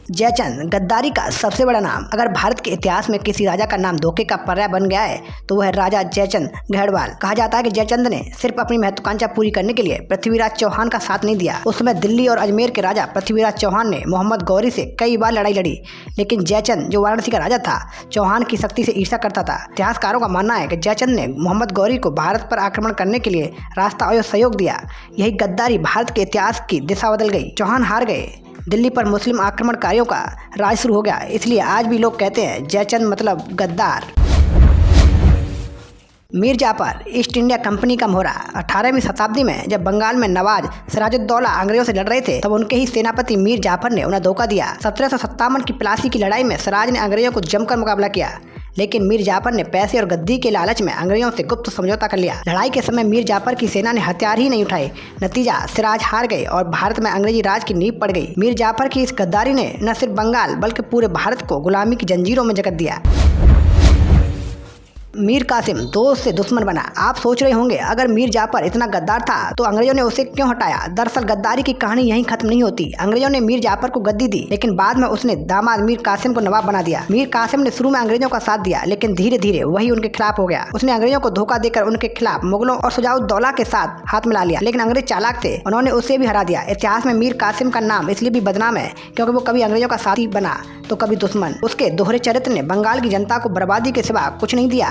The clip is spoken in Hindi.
जयचंद गद्दारी का सबसे बड़ा नाम। अगर भारत के इतिहास में किसी राजा का नाम धोखे का पर्याय बन गया है तो वह राजा जयचंद घेड़वाल। कहा जाता है कि जयचंद ने सिर्फ अपनी महत्वाकांक्षा पूरी करने के लिए पृथ्वीराज चौहान का साथ नहीं दिया। उस समय दिल्ली और अजमेर के राजा पृथ्वीराज चौहान ने मोहम्मद गौरी से कई बार लड़ाई लड़ी, लेकिन जयचंद जो वाराणसी का राजा था चौहान की शक्ति से ईर्ष्या करता था। इतिहासकारों का मानना है कि जयचंद ने मोहम्मद गौरी को भारत पर आक्रमण करने के लिए रास्ता और सहयोग दिया। यही गद्दारी भारत के इतिहास की दिशा बदल गई। चौहान हार गए, दिल्ली पर मुस्लिम आक्रमणकारियों का राज शुरू हो गया। इसलिए आज भी लोग कहते हैं जयचंद मतलब गद्दार। Mir Jafar East India Company का मोहरा। 18वीं शताब्दी में जब बंगाल में नवाज सिराजुद्दौला अंग्रेजों से लड़ रहे थे तब उनके ही सेनापति मीर जाफर ने उन्हें धोखा दिया। 1757 की प्लासी की लड़ाई में सिराज ने अंग्रेजों को जमकर मुकाबला किया, लेकिन मीर जाफर ने पैसे और गद्दी के लालच में अंग्रेजों से गुप्त समझौता कर लिया। लड़ाई के समय मीर जाफर की सेना ने हथियार ही नहीं उठाए। नतीजा सिराज हार गए और भारत में अंग्रेजी राज की नींव पड़ गई। मीर जाफर की इस गद्दारी ने न सिर्फ बंगाल बल्कि पूरे भारत को गुलामी की जंजीरों में जकड़ दिया। मीर कासिम दोस्त से दुश्मन बना। आप सोच रहे होंगे अगर मीर जाफर इतना गद्दार था तो अंग्रेजों ने उसे क्यों हटाया। दरअसल गद्दारी की कहानी यहीं खत्म नहीं होती। अंग्रेजों ने मीर जाफर को गद्दी दी, लेकिन बाद में उसने दामाद मीर कासिम को नवाब बना दिया। मीर कासिम ने शुरू में अंग्रेजों का साथ दिया, लेकिन धीरे धीरे वही उनके खिलाफ हो गया। उसने अंग्रेजों को धोखा देकर उनके खिलाफ मुगलों और शुजाउद्दौला के साथ हाथ मिला लिया, लेकिन अंग्रेज चालाक थे, उन्होंने उसे भी हरा दिया। इतिहास में मीर कासिम का नाम इसलिए भी बदनाम है क्योंकि वो कभी अंग्रेजों का साथी बना तो कभी दुश्मन। उसके दोहरे चरित्र ने बंगाल की जनता को बर्बादी के सिवा कुछ नहीं दिया।